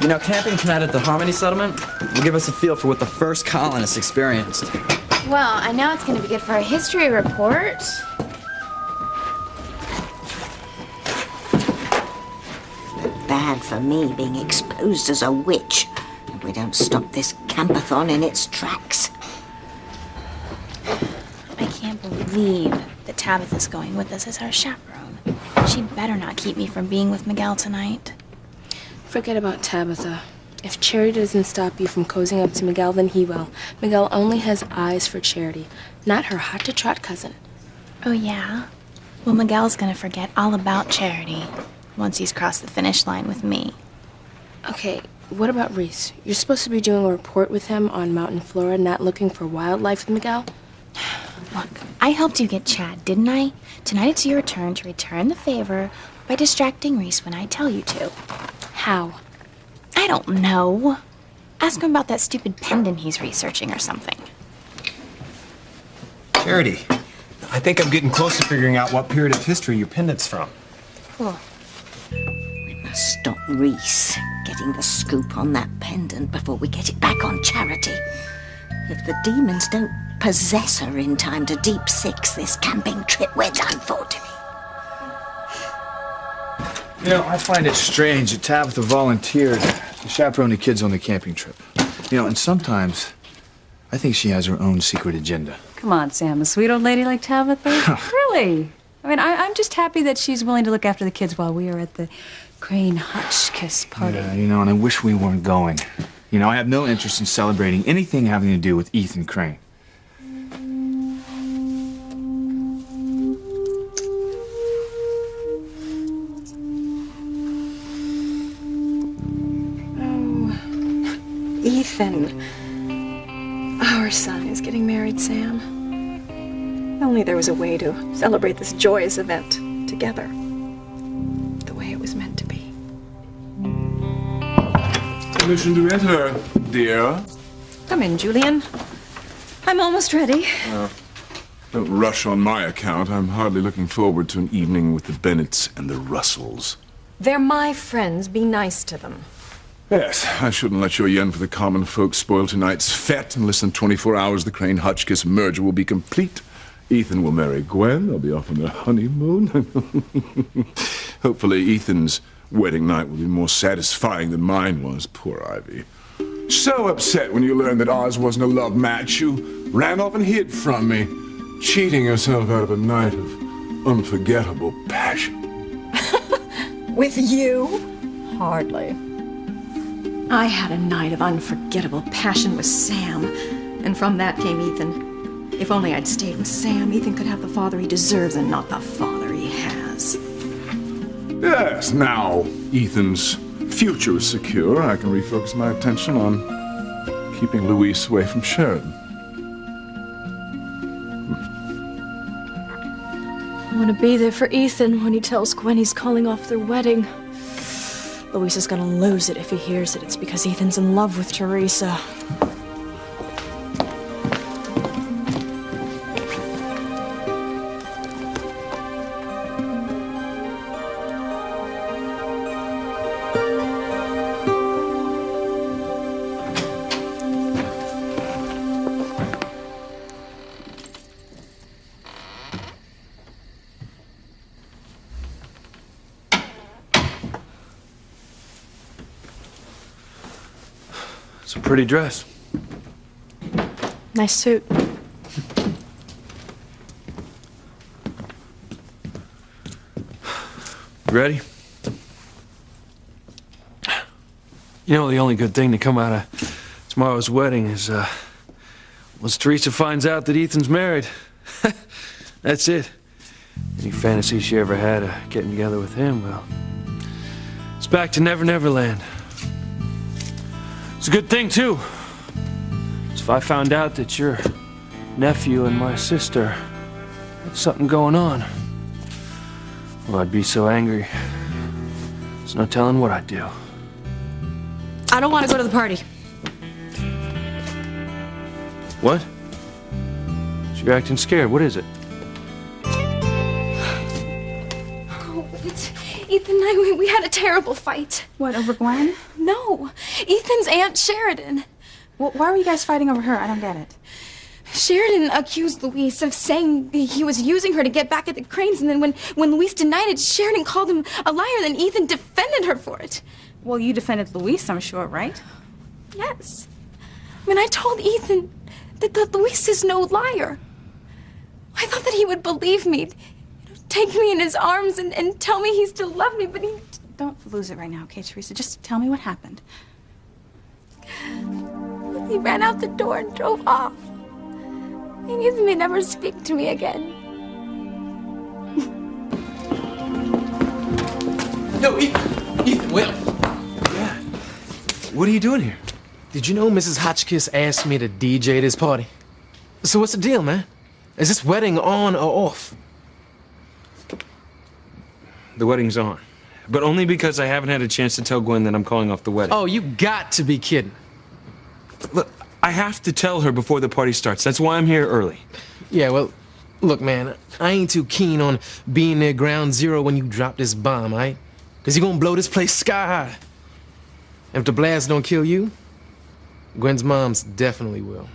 You know, camping tonight at the Harmony Settlement will give us a feel for what the first colonists experienced. Well, I know it's going to be good for a history report. Bad for me being exposed as a witch if we don't stop this campathon in its tracks. I can't believe that Tabitha's going with us as our chaperone. She'd better not keep me from being with Miguel tonight. Forget about Tabitha. If Charity doesn't stop you from cozying up to Miguel, then he will. Miguel only has eyes for Charity, not her hot-to-trot cousin. Oh, yeah? Well, Miguel's gonna forget all about Charity once he's crossed the finish line with me. Okay, what about Reese? You're supposed to be doing a report with him on mountain flora, not looking for wildlife with Miguel? Look, I helped you get Chad, didn't I? Tonight it's your turn to return the favor by distracting Reese when I tell you to. How? I don't know. Ask him about that stupid pendant he's researching or something. Charity, I think I'm getting close to figuring out what period of history your pendant's from. Cool. We must stop Reese getting the scoop on that pendant before we get it back on Charity. If the demons don't possess her in time to Deep Six this camping trip, we're done for, Timmy. You know, I find it strange that Tabitha volunteered to chaperone the kids on the camping trip. You know, and sometimes I think she has her own secret agenda. Come on, Sam, a sweet old lady like Tabitha? Really? I mean, I'm just happy that she's willing to look after the kids while we are at the Crane Hotchkiss party. Yeah, you know, and I wish we weren't going. You know, I have no interest in celebrating anything having to do with Ethan Crane. Ethan. Our son is getting married, Sam. If only there was a way to celebrate this joyous event together. The way it was meant to be. Permission to enter, dear. Come in, Julian. I'm almost ready. Don't rush on my account. I'm hardly looking forward to an evening with the Bennetts and the Russells. They're my friends. Be nice to them. Yes, I shouldn't let your yen for the common folk spoil tonight's fete. In less than 24 hours, the Crane-Hotchkiss merger will be complete. Ethan will marry Gwen. They'll be off on their honeymoon. Hopefully, Ethan's wedding night will be more satisfying than mine was. Poor Ivy. So upset when you learned that ours wasn't a love match. You ran off and hid from me, cheating yourself out of a night of unforgettable passion. With you? Hardly. I had a night of unforgettable passion with Sam, and from that came Ethan. If only I'd stayed with Sam, Ethan could have the father he deserves and not the father he has. Yes, now Ethan's future is secure. I can refocus my attention on keeping Louise away from Sheridan. I want to be there for Ethan when he tells Gwen he's calling off their wedding. Louise is gonna lose it if he hears that it's because Ethan's in love with Teresa. It's a pretty dress. Nice suit. Ready? You know, the only good thing to come out of tomorrow's wedding is, once Teresa finds out that Ethan's married. That's it. Any fantasy she ever had of getting together with him, well, it's back to Never Never Land. It's a good thing, too. 'Cause if I found out that your nephew and my sister had something going on, well, I'd be so angry. There's no telling what I'd do. I don't want to go to the party. What? You're acting scared. What is it? Oh, Ethan and I, we had a terrible fight. What, over Gwen? No, Ethan's Aunt Sheridan. Well, why were you guys fighting over her? I don't get it. Sheridan accused Luis of saying he was using her to get back at the Cranes, and then when Luis denied it, Sheridan called him a liar, and then Ethan defended her for it. Well, you defended Luis, I'm sure, right? Yes. I mean, I told Ethan that Luis is no liar. I thought that he would believe me, take me in his arms and tell me he still loved me, but he... Don't lose it right now, okay, Teresa? Just tell me what happened. He ran out the door and drove off. And Ethan may never speak to me again. No, Ethan, wait. Yeah. What are you doing here? Did you know Mrs. Hotchkiss asked me to DJ this party? So what's the deal, man? Is this wedding on or off? The wedding's on. But only because I haven't had a chance to tell Gwen that I'm calling off the wedding. Oh, you got to be kidding. Look, I have to tell her before the party starts. That's why I'm here early. Yeah, well, look, man, I ain't too keen on being near ground zero when you drop this bomb, right? Because you're gonna blow this place sky high. And if the blast don't kill you, Gwen's mom's definitely will.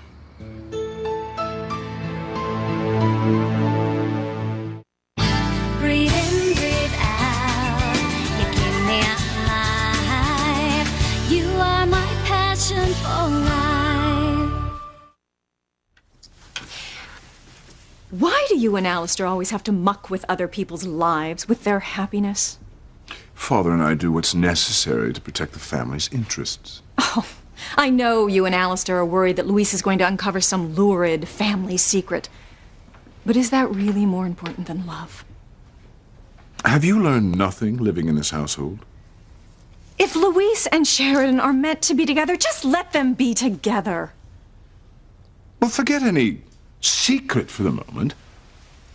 Breathe in, breathe out. You keep me alive. You are my passion for life. Why do you and Alistair always have to muck with other people's lives, with their happiness? Father and I do what's necessary to protect the family's interests. Oh, I know you and Alistair are worried that Luis is going to uncover some lurid family secret. But is that really more important than love? Have you learned nothing living in this household? If Luis and Sheridan are meant to be together, just let them be together. Well, forget any secret for the moment.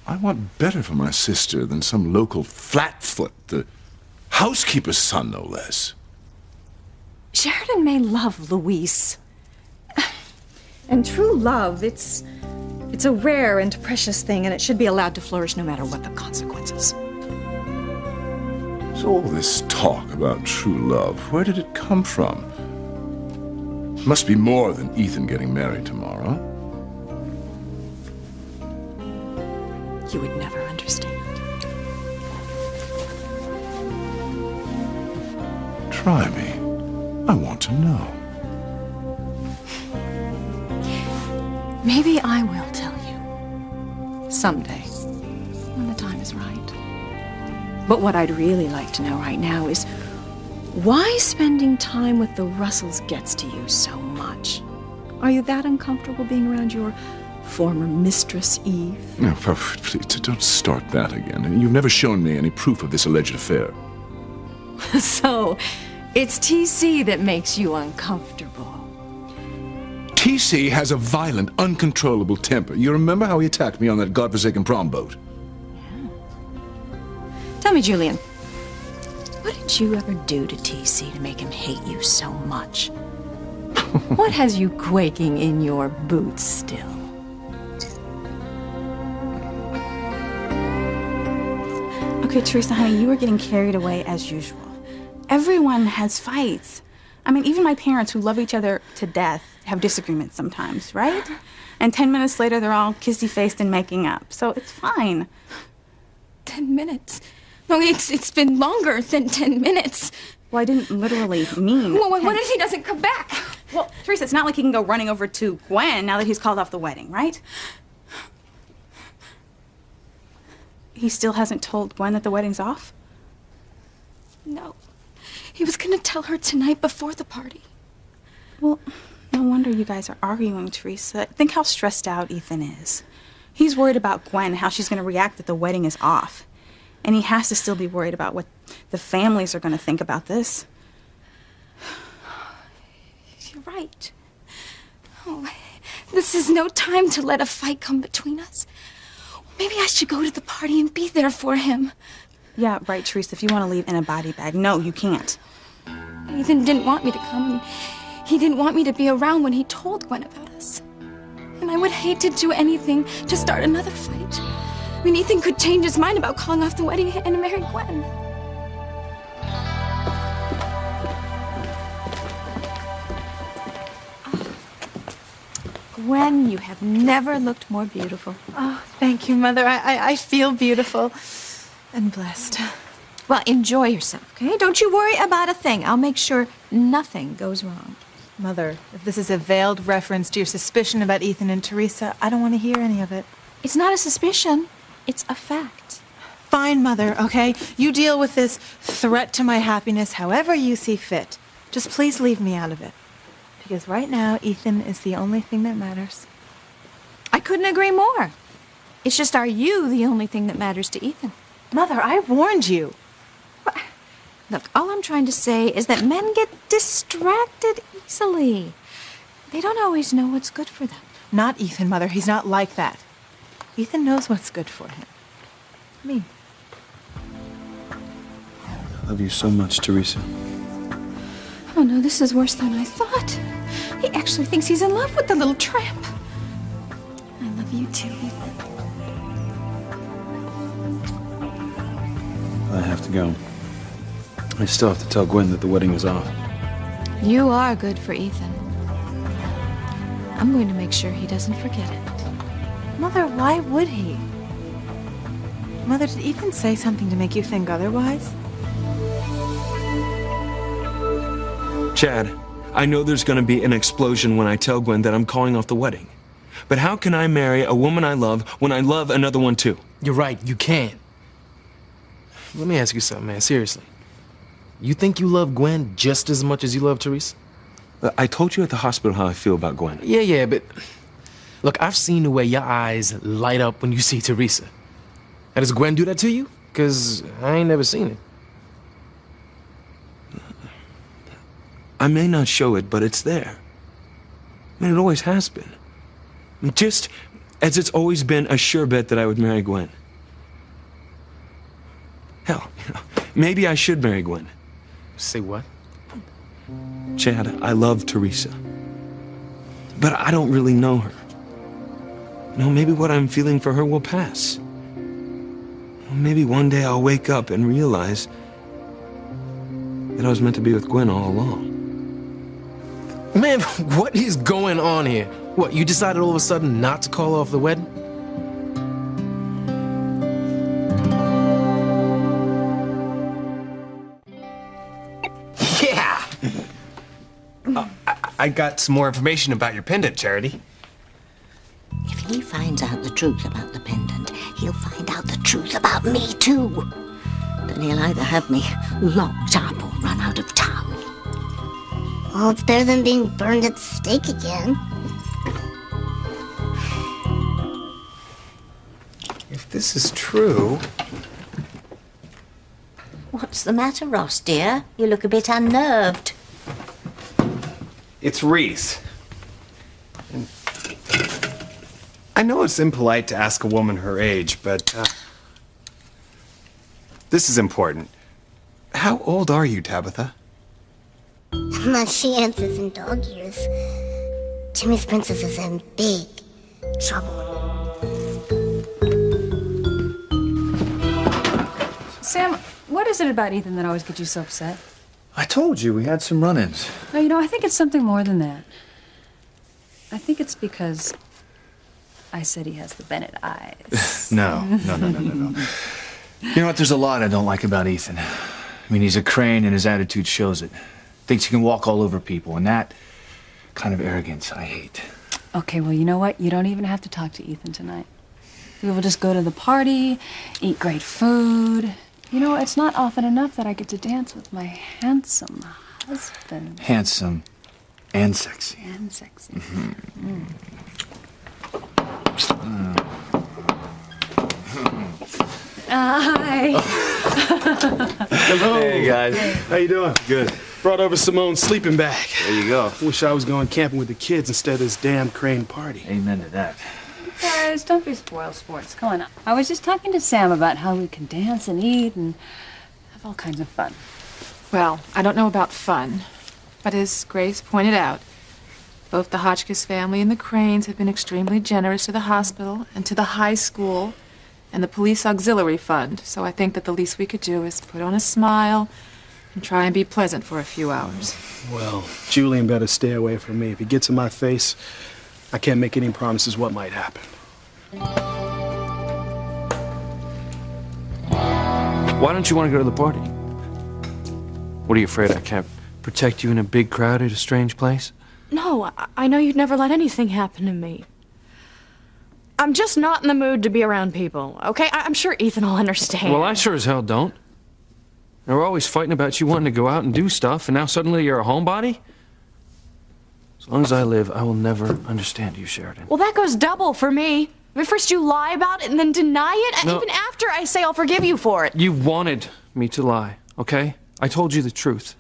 I want better for my sister than some local flatfoot, the housekeeper's son, no less. Sheridan may love Luis. And true love, it's a rare and precious thing, and it should be allowed to flourish no matter what the consequences. So all this talk about true love, where did it come from? Must be more than Ethan getting married tomorrow. You would never understand. Try me. I want to know. Maybe I will tell you. Someday. When the time is right. But what I'd really like to know right now is why spending time with the Russells gets to you so much. Are you that uncomfortable being around your former mistress, Eve? No, please, don't start that again. You've never shown me any proof of this alleged affair. So, it's TC that makes you uncomfortable. TC has a violent, uncontrollable temper. You remember how he attacked me on that godforsaken prom boat? Yeah. Tell me, Julian, what did you ever do to TC to make him hate you so much? What has you quaking in your boots still? Okay, Teresa, honey, you were getting carried away as usual. Everyone has fights. I mean, even my parents, who love each other to death, have disagreements sometimes, right? And 10 minutes later, they're all kissy-faced and making up. So it's fine. 10 minutes? No, it's been longer than 10 minutes. Well, I didn't literally mean... Well, what if he doesn't come back? Well, Teresa, it's not like he can go running over to Gwen now that he's called off the wedding, right? He still hasn't told Gwen that the wedding's off? No. He was gonna tell her tonight before the party. Well, no wonder you guys are arguing, Teresa. Think how stressed out Ethan is. He's worried about Gwen, how she's gonna react that the wedding is off. And he has to still be worried about what the families are gonna think about this. You're right. Oh, this is no time to let a fight come between us. Maybe I should go to the party and be there for him. Yeah, right, Teresa, if you want to leave in a body bag. No, you can't. Ethan didn't want me to come. He didn't want me to be around when he told Gwen about us. And I would hate to do anything to start another fight. I mean, Ethan could change his mind about calling off the wedding and marry Gwen. Gwen, you have never looked more beautiful. Oh, thank you, Mother. I feel beautiful and blessed. Well, enjoy yourself, okay? Don't you worry about a thing. I'll make sure nothing goes wrong. Mother, if this is a veiled reference to your suspicion about Ethan and Teresa, I don't want to hear any of it. It's not a suspicion. It's a fact. Fine, Mother, okay? You deal with this threat to my happiness however you see fit. Just please leave me out of it. Because right now, Ethan is the only thing that matters. I couldn't agree more. It's just, are you the only thing that matters to Ethan? Mother, I warned you. Look, all I'm trying to say is that men get distracted easily. They don't always know what's good for them. Not Ethan, Mother. He's not like that. Ethan knows what's good for him. Me. I love you so much, Teresa. Oh no, this is worse than I thought. He actually thinks he's in love with the little tramp. I love you too, Ethan. I have to go. I still have to tell Gwen that the wedding is off. You are good for Ethan. I'm going to make sure he doesn't forget it. Mother, why would he? Mother, did Ethan say something to make you think otherwise? Chad, I know there's going to be an explosion when I tell Gwen that I'm calling off the wedding. But how can I marry a woman I love when I love another one too? You're right, you can't. Let me ask you something, man, seriously. You think you love Gwen just as much as you love Teresa? I told you at the hospital how I feel about Gwen. Yeah, but... Look, I've seen the way your eyes light up when you see Teresa. Now, does Gwen do that to you? Because I ain't never seen it. I may not show it, but it's there. I mean, it always has been. I mean, just as it's always been a sure bet that I would marry Gwen. Hell, maybe I should marry Gwen. Say what? Chad, I love Teresa. But I don't really know her. Maybe what I'm feeling for her will pass. Maybe one day I'll wake up and realize that I was meant to be with Gwen all along. Man, what is going on here? What, you decided all of a sudden not to call off the wedding? Yeah! I got some more information about your pendant, Charity. If he finds out the truth about the pendant, he'll find out the truth about me, too. Then he'll either have me locked up or run out of town. Well, it's better than being burned at the stake again. If this is true... What's the matter, Ross, dear? You look a bit unnerved. It's Reese. I know it's impolite to ask a woman her age, but this is important. How old are you, Tabitha? Unless she answers in dog years, Jimmy's princess is in big trouble. Sam, what is it about Ethan that always gets you so upset? I told you we had some run-ins. No, I think it's something more than that. I think it's because I said he has the Bennett eyes. No. You know what? There's a lot I don't like about Ethan. I mean, he's a crane and his attitude shows it. Thinks he can walk all over people, and that kind of arrogance I hate. Okay, well, you know what? You don't even have to talk to Ethan tonight. We will just go to the party, eat great food. You know, it's not often enough that I get to dance with my handsome husband. Handsome and sexy. And sexy. Mm-hmm. Hi. Hello. Hey, guys. How you doing? Good. Brought over Simone's sleeping bag. There you go. Wish I was going camping with the kids instead of this damn crane party. Amen to that. Guys, don't be spoiled sports. Come on. I was just talking to Sam about how we can dance and eat and have all kinds of fun. Well, I don't know about fun, but as Grace pointed out, both the Hotchkiss family and the Cranes have been extremely generous to the hospital and to the high school and the police auxiliary fund, so I think that the least we could do is put on a smile and try and be pleasant for a few hours. Well, Julian better stay away from me. If he gets in my face, I can't make any promises what might happen. Why don't you want to go to the party? What are you afraid I can't protect you in a big crowd at a strange place? No, I know you'd never let anything happen to me. I'm just not in the mood to be around people, okay? I'm sure Ethan will understand. Well, I sure as hell don't. And we're always fighting about you wanting to go out and do stuff, and now suddenly you're a homebody? As long as I live, I will never understand you, Sheridan. Well, that goes double for me. I mean, first you lie about it and then deny it, and No. even after I say I'll forgive you for it. You wanted me to lie, okay? I told you the truth.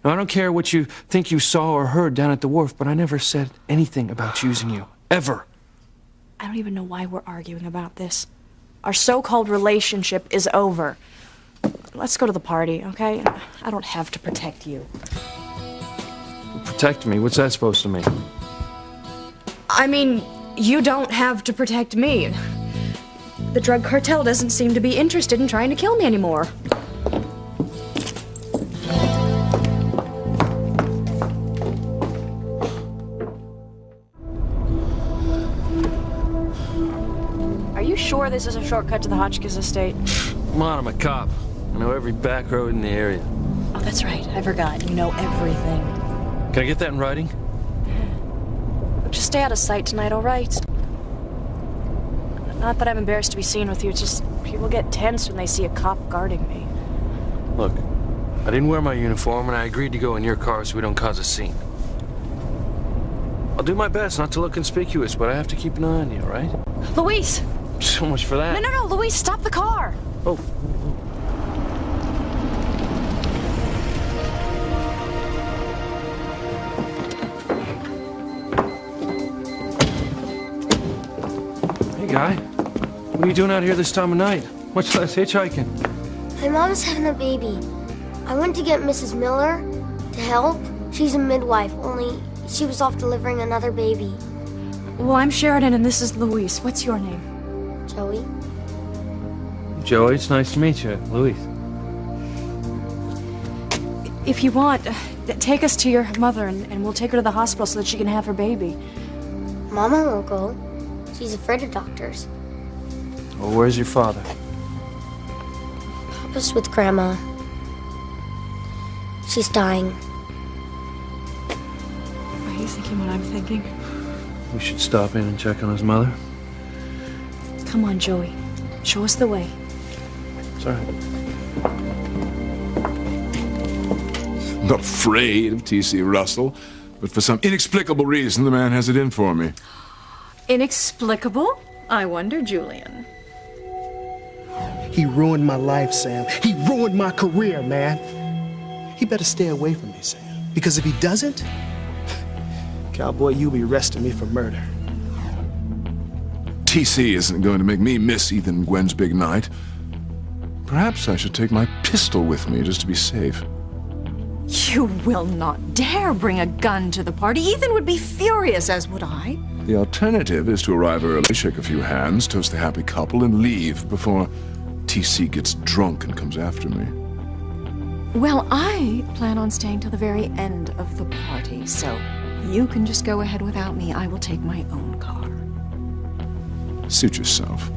Now, I don't care what you think you saw or heard down at the wharf, but I never said anything about using you. Ever. I don't even know why we're arguing about this. Our so-called relationship is over. Let's go to the party, okay? I don't have to protect you. Protect me? What's that supposed to mean? I mean, you don't have to protect me. The drug cartel doesn't seem to be interested in trying to kill me anymore. Are you sure this is a shortcut to the Hotchkiss estate? Come on, I'm a cop. I know every back road in the area. Oh, that's right. I forgot. You know everything. Can I get that in writing? Just stay out of sight tonight, all right? Not that I'm embarrassed to be seen with you, it's just people get tense when they see a cop guarding me. Look, I didn't wear my uniform, and I agreed to go in your car so we don't cause a scene. I'll do my best not to look conspicuous, but I have to keep an eye on you, all right? Luis! So much for that. No, Luis, stop the car! Oh. Hey, guy. What are you doing out here this time of night? Much less hitchhiking. My mom's having a baby. I went to get Mrs. Miller to help. She's a midwife, only she was off delivering another baby. Well, I'm Sheridan and this is Luis. What's your name? Joey? Joey, it's nice to meet you. Luis. If you want, take us to your mother and we'll take her to the hospital so that she can have her baby. Mama won't go. She's afraid of doctors. Well, where's your father? Papa's with Grandma. She's dying. Are you thinking what I'm thinking? We should stop in and check on his mother. Come on, Joey. Show us the way. It's all right. I'm not afraid of T.C. Russell, but for some inexplicable reason, the man has it in for me. Inexplicable? I wonder, Julian. He ruined my life, Sam. He ruined my career, man. He better stay away from me, Sam. Because if he doesn't, cowboy, you'll be arresting me for murder. T.C. isn't going to make me miss Ethan and Gwen's big night. Perhaps I should take my pistol with me just to be safe. You will not dare bring a gun to the party. Ethan would be furious, as would I. The alternative is to arrive early, shake a few hands, toast the happy couple, and leave before T.C. gets drunk and comes after me. Well, I plan on staying till the very end of the party, so you can just go ahead without me. I will take my own car. Suit yourself.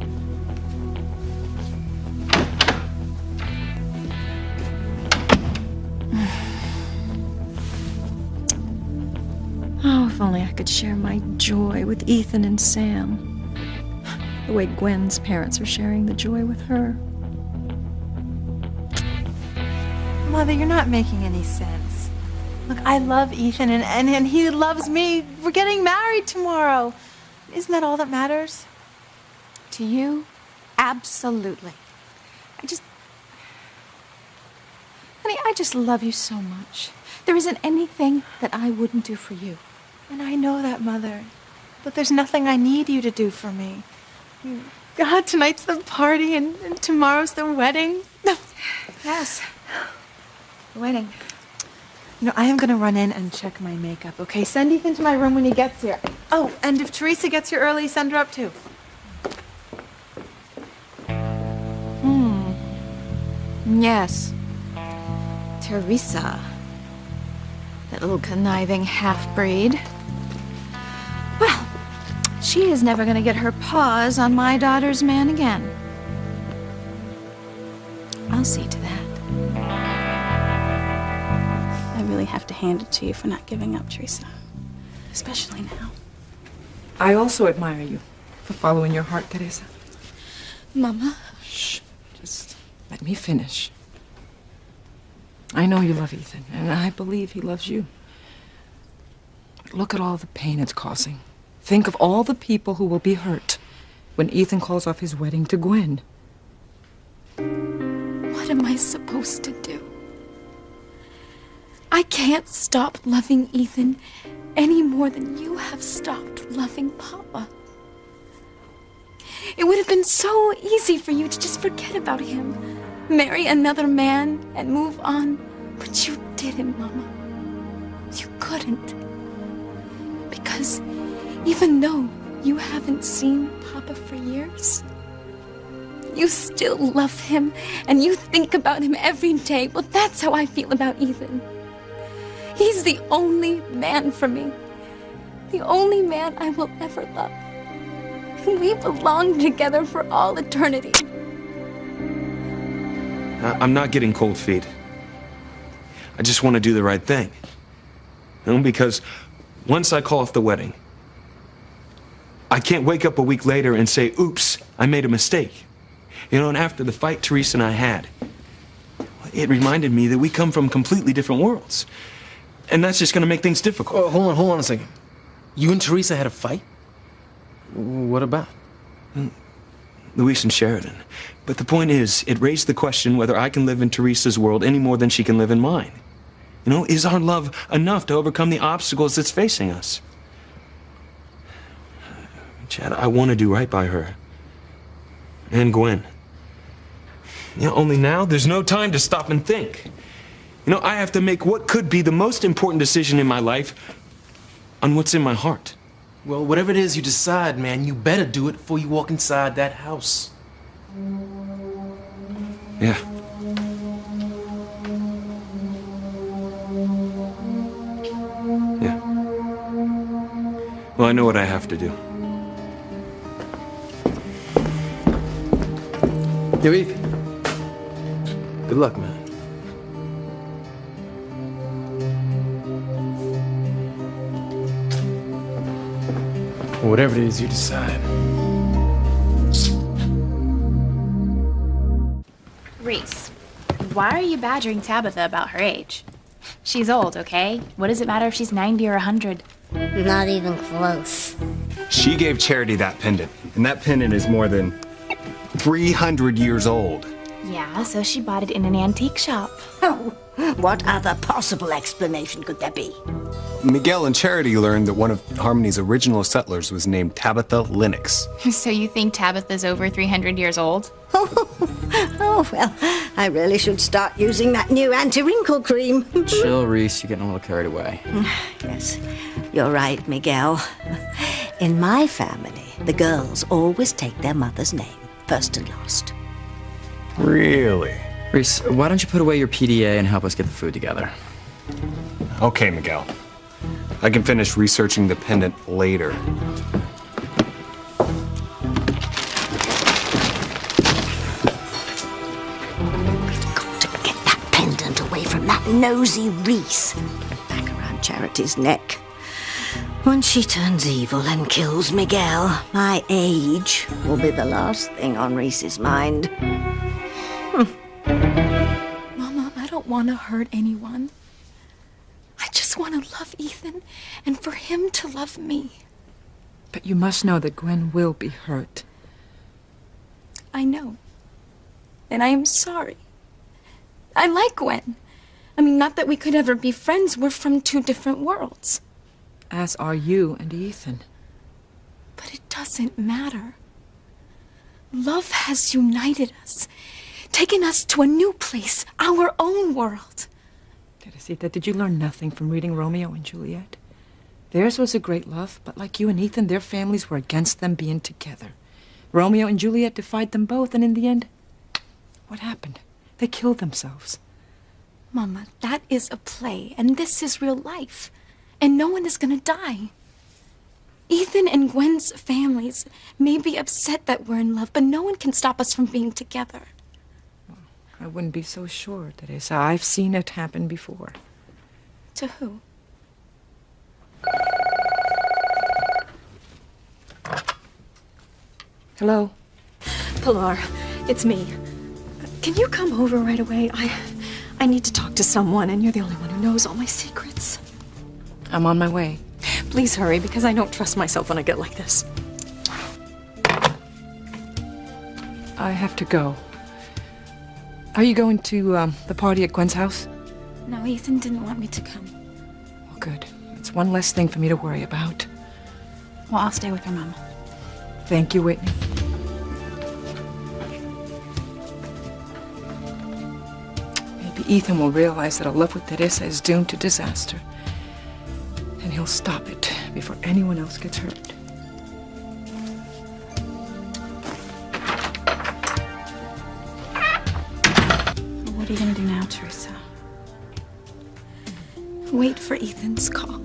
Oh, if only I could share my joy with Ethan and Sam. The way Gwen's parents are sharing the joy with her. Mother, you're not making any sense. Look, I love Ethan and he loves me. We're getting married tomorrow. Isn't that all that matters? To you, absolutely. Honey, I just love you so much. There isn't anything that I wouldn't do for you. And I know that, Mother. But there's nothing I need you to do for me. God, tonight's the party and tomorrow's the wedding. Yes. The wedding. You know, I am going to run in and check my makeup, okay? Send Ethan to my room when he gets here. Oh, and if Teresa gets here early, send her up too. Yes. Teresa. That little conniving half-breed. Well, She is never going to get her paws on my daughter's man again. I'll see to that. I really have to hand it to you for not giving up, Teresa. Especially now. I also admire you for following your heart, Teresa. Mama. Shh. Just let me finish. I know you love Ethan, and I believe he loves you. But look at all the pain it's causing. Think of all the people who will be hurt when Ethan calls off his wedding to Gwen. What am I supposed to do? I can't stop loving Ethan any more than you have stopped loving Papa. It would have been so easy for you to just forget about him, marry another man, and move on. But you didn't, Mama. You couldn't. Because even though you haven't seen Papa for years, you still love him and you think about him every day. Well, that's how I feel about Ethan. He's the only man for me. The only man I will ever love. And we belong together for all eternity. I'm not getting cold feet. I just want to do the right thing. Because once I call off the wedding, I can't wake up a week later and say, oops, I made a mistake. And after the fight Teresa and I had, it reminded me that we come from completely different worlds. And that's just going to make things difficult. Oh, hold on a second. You and Teresa had a fight? What about? Luis and Sheridan. But the point is, it raised the question whether I can live in Teresa's world any more than she can live in mine. Is our love enough to overcome the obstacles that's facing us? Chad, I want to do right by her. And Gwen. Only now, there's no time to stop and think. I have to make what could be the most important decision in my life on what's in my heart. Well, whatever it is you decide, man, you better do it before you walk inside that house. Yeah. Yeah. Well, I know what I have to do. Yo, Ethan. Good luck, man. Whatever it is you decide. Reese, why are you badgering Tabitha about her age? She's old, okay? What does it matter if she's 90 or 100? Not even close. She gave Charity that pendant, and that pendant is more than 300 years old. Yeah, so she bought it in an antique shop. Oh, what other possible explanation could there be? Miguel and Charity learned that one of Harmony's original settlers was named Tabitha Lennox. So you think Tabitha's over 300 years old? Oh, well, I really should start using that new anti-wrinkle cream. Chill, Reese. You're getting a little carried away. Yes, you're right, Miguel. In my family, the girls always take their mother's name, first and last. Really? Reese, why don't you put away your PDA and help us get the food together? Okay, Miguel. I can finish researching the pendant later. Pendant away from that nosy Reese. Back around Charity's neck. Once she turns evil and kills Miguel, my age will be the last thing on Reese's mind. Mama, I don't want to hurt anyone. I just want to love Ethan and for him to love me. But you must know that Gwen will be hurt. I know. And I am sorry. I like Gwen. I mean, not that we could ever be friends. We're from two different worlds. As are you and Ethan. But it doesn't matter. Love has united us, taken us to a new place, our own world. Teresita, did you learn nothing from reading Romeo and Juliet? Theirs was a great love, but like you and Ethan, their families were against them being together. Romeo and Juliet defied them both, and in the end, what happened? They killed themselves. Mama, that is a play, and this is real life. And no one is gonna die. Ethan and Gwen's families may be upset that we're in love, but no one can stop us from being together. I wouldn't be so sure, Teresa. I've seen it happen before. To who? Hello? Pilar, it's me. Can you come over right away? I need to talk to someone, and you're the only one who knows all my secrets. I'm on my way. Please hurry, because I don't trust myself when I get like this. I have to go. Are you going to the party at Gwen's house? No, Ethan didn't want me to come. Well, good. It's one less thing for me to worry about. Well, I'll stay with her, Mama. Thank you, Whitney. Maybe Ethan will realize that a love with Teresa is doomed to disaster. And he'll stop it before anyone else gets hurt. What are you gonna do now, Teresa? Wait for Ethan's call.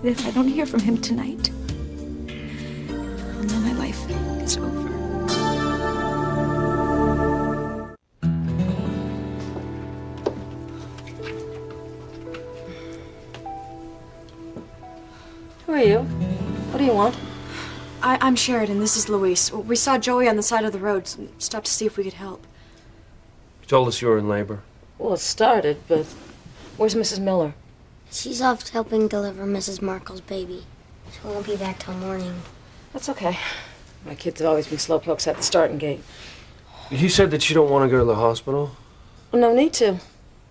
If I don't hear from him tonight, I'll know my life is over. Who are you? What do you want? I'm Sheridan. This is Luis. We saw Joey on the side of the road. Stopped to see if we could help. You told us you were in labor. Well, it started, but where's Mrs. Miller? She's off helping deliver Mrs. Markle's baby. She won't be back till morning. That's okay. My kids have always been slowpokes at the starting gate. You said that you don't want to go to the hospital? Well, no need to.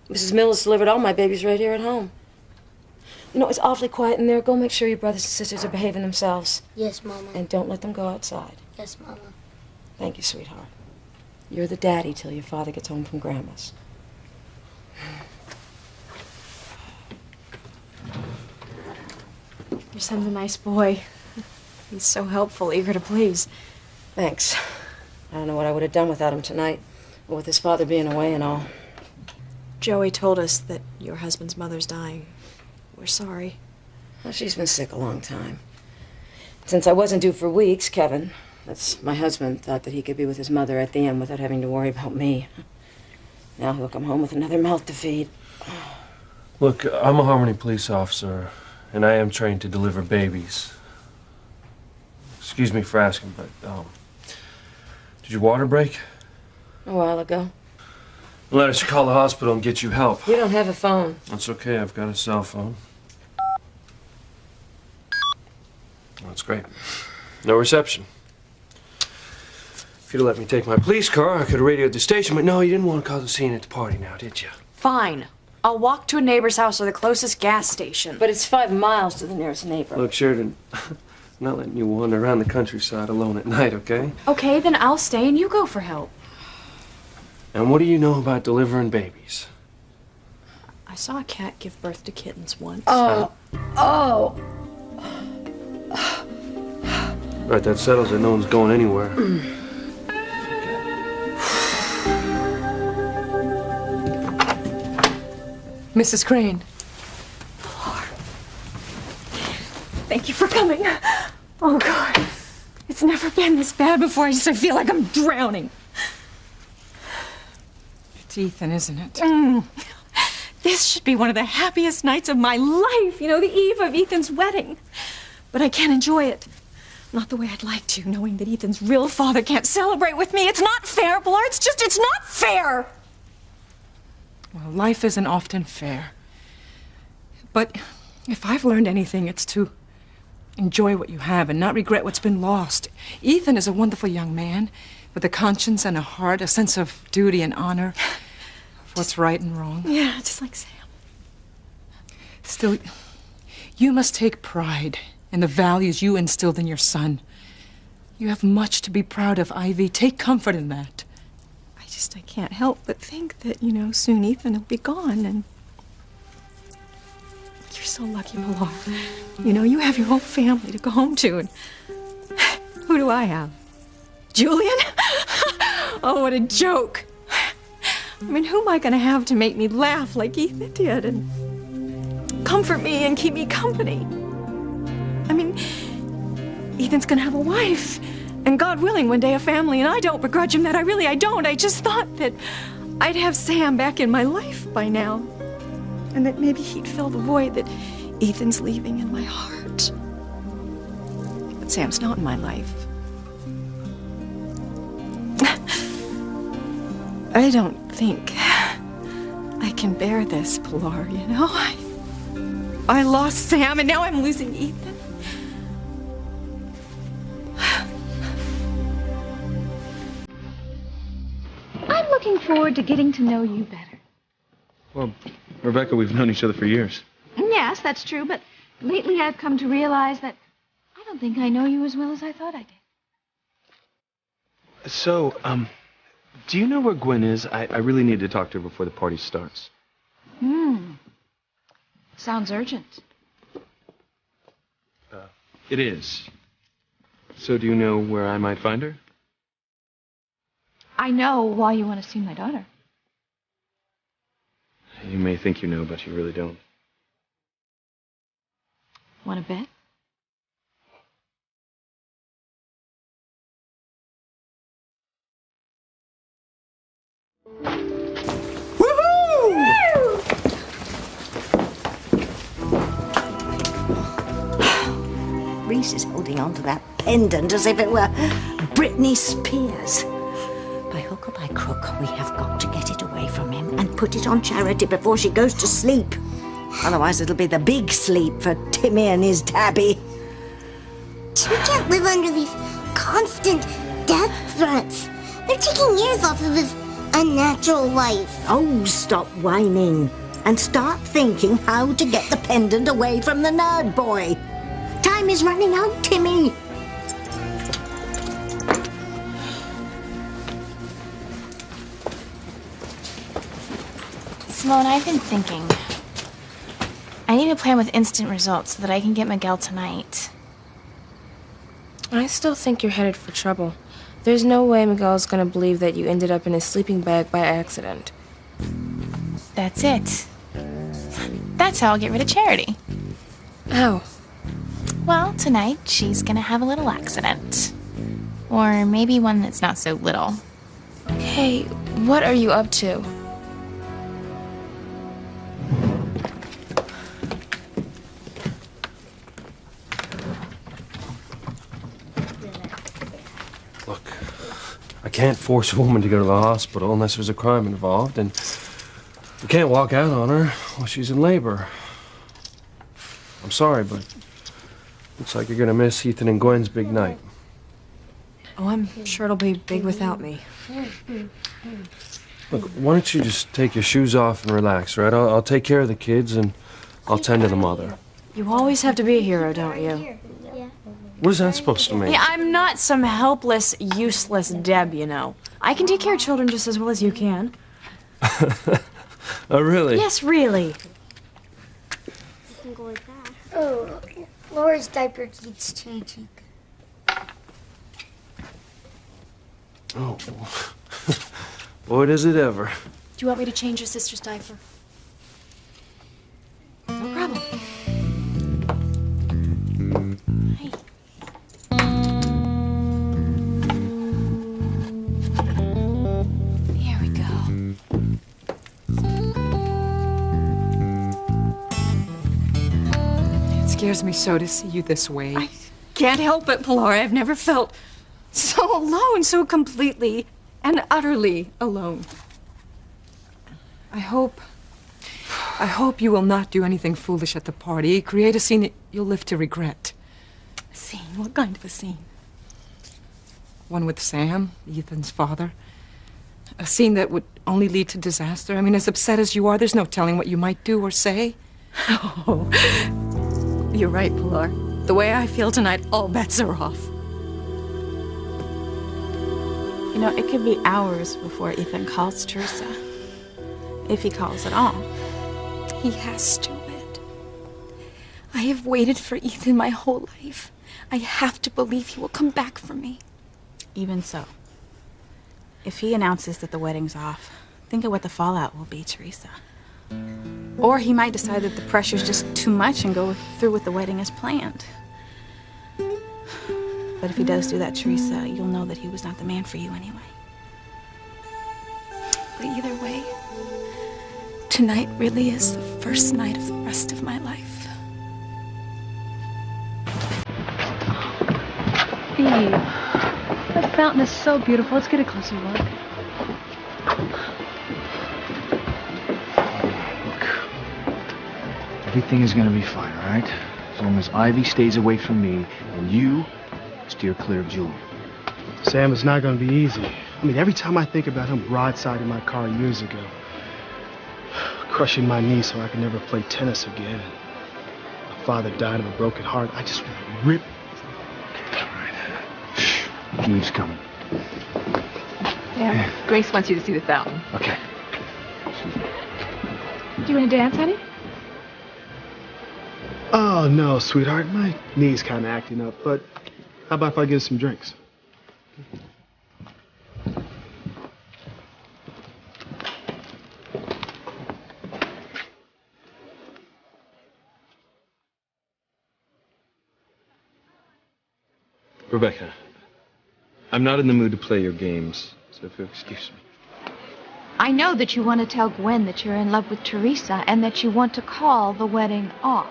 Mrs. Miller's delivered all my babies right here at home. You know, it's awfully quiet in there. Go make sure your brothers and sisters are behaving themselves. Yes, Mama. And don't let them go outside. Yes, Mama. Thank you, sweetheart. You're the daddy till your father gets home from Grandma's. Your son's a nice boy. He's so helpful, eager to please. Thanks. I don't know what I would have done without him tonight, or with his father being away and all. Joey told us that your husband's mother's dying. We're sorry. Well, she's been sick a long time. Since I wasn't due for weeks, Kevin, that's my husband, thought that he could be with his mother at the end without having to worry about me. Now he'll come home with another mouth to feed. Look, I'm a Harmony police officer, and I am trained to deliver babies. Excuse me for asking, but, did your water break? A while ago. Let us call the hospital and get you help. You don't have a phone. That's okay, I've got a cell phone. That's great. No reception. If you'd have let me take my police car, I could have radioed the station, but no, you didn't want to cause a scene at the party now, did you? Fine. I'll walk to a neighbor's house or the closest gas station. But it's 5 miles to the nearest neighbor. Look, Sheridan, I'm not letting you wander around the countryside alone at night, okay? Okay, then I'll stay and you go for help. And what do you know about delivering babies? I saw a cat give birth to kittens once. Oh. Oh! Right, that settles it. No one's going anywhere. Mrs. Crane. Thank you for coming. Oh, God. It's never been this bad before. I feel like I'm drowning. It's Ethan, isn't it? This should be one of the happiest nights of my life. You know, the eve of Ethan's wedding. But I can't enjoy it. Not the way I'd like to, knowing that Ethan's real father can't celebrate with me. It's not fair, Pilar. It's not fair. Well, life isn't often fair. But if I've learned anything, it's to enjoy what you have and not regret what's been lost. Ethan is a wonderful young man with a conscience and a heart, a sense of duty and honor of what's right and wrong. Yeah, just like Sam. Still, you must take pride in the values you instilled in your son. You have much to be proud of, Ivy. Take comfort in that. I can't help but think that, you know, soon Ethan will be gone, and you're so lucky, Pilar. You know, you have your whole family to go home to, and who do I have? Julian? Oh, what a joke. I mean, who am I going to have to make me laugh like Ethan did and comfort me and keep me company? I mean, Ethan's gonna have a wife. And God willing, one day a family, and I don't begrudge him that. I don't. I just thought that I'd have Sam back in my life by now. And that maybe he'd fill the void that Ethan's leaving in my heart. But Sam's not in my life. I don't think I can bear this, Pilar, you know? I lost Sam, and now I'm losing Ethan. I'm looking forward to getting to know you better. Well, Rebecca, we've known each other for years. Yes, that's true, but lately I've come to realize that I don't think I know you as well as I thought I did. So, do you know where Gwen is? I really need to talk to her before the party starts. Sounds urgent. It is. So do you know where I might find her? I know why you want to see my daughter. You may think you know, but you really don't. Want to bet? Reese is holding on to that pendant as if it were Britney Spears. By hook or by crook, we have got to get it away from him and put it on Charity before she goes to sleep. Otherwise, it'll be the big sleep for Timmy and his tabby. We can't live under these constant death threats. They're taking years off of his unnatural life. Oh, stop whining and start thinking how to get the pendant away from the nerd boy. Time is running out, Timmy. Simone, I've been thinking. I need a plan with instant results so that I can get Miguel tonight. I still think you're headed for trouble. There's no way Miguel's gonna believe that you ended up in his sleeping bag by accident. That's it. That's how I'll get rid of Charity. How? Well, tonight she's gonna have a little accident. Or maybe one that's not so little. Hey, what are you up to? Look, I can't force a woman to go to the hospital unless there's a crime involved, and we can't walk out on her while she's in labor. I'm sorry, but looks like you're gonna miss Ethan and Gwen's big night. Oh, I'm sure it'll be big without me. Look, why don't you just take your shoes off and relax, right? I'll take care of the kids and I'll tend to the mother. You always have to be a hero, don't you? What is that supposed to mean? Yeah, I'm not some helpless, useless Deb, you know. I can take care of children just as well as you can. Oh, really? Yes, really. Oh, Laura's diaper keeps changing. Oh, boy, does it ever. Do you want me to change your sister's diaper? No problem. Hey. There we go. It scares me so to see you this way. I can't help it, Pilar. I've never felt so alone, so completely and utterly alone. I hope you will not do anything foolish at the party. Create a scene that you'll live to regret. A scene? What kind of a scene? One with Sam, Ethan's father. A scene that would only lead to disaster. I mean, as upset as you are, there's no telling what you might do or say. Oh, you're right, Pilar. The way I feel tonight, all bets are off. You know, it could be hours before Ethan calls Teresa. If he calls at all. He has to, Ed. I have waited for Ethan my whole life. I have to believe he will come back for me. Even so, if he announces that the wedding's off, think of what the fallout will be, Teresa. Or he might decide that the pressure's just too much and go through with the wedding as planned. But if he does do that, Teresa, you'll know that he was not the man for you anyway. But either way, tonight really is the first night of the rest of my life. Eve, that fountain is so beautiful. Let's get a closer look. Everything is gonna be fine, all right? As long as Ivy stays away from me and you steer clear of Julie. Sam, it's not gonna be easy. I mean, every time I think about him broadsiding my car years ago, crushing my knee so I could never play tennis again, and my father died of a broken heart, I just want to rip. Eve's coming. Yeah, Grace wants you to see the fountain. Okay. Do you want to dance, honey? Oh, no, sweetheart. My knee's kind of acting up, but how about if I get some drinks? Rebecca, I'm not in the mood to play your games, so if you'll excuse me. I know that you want to tell Gwen that you're in love with Teresa and that you want to call the wedding off.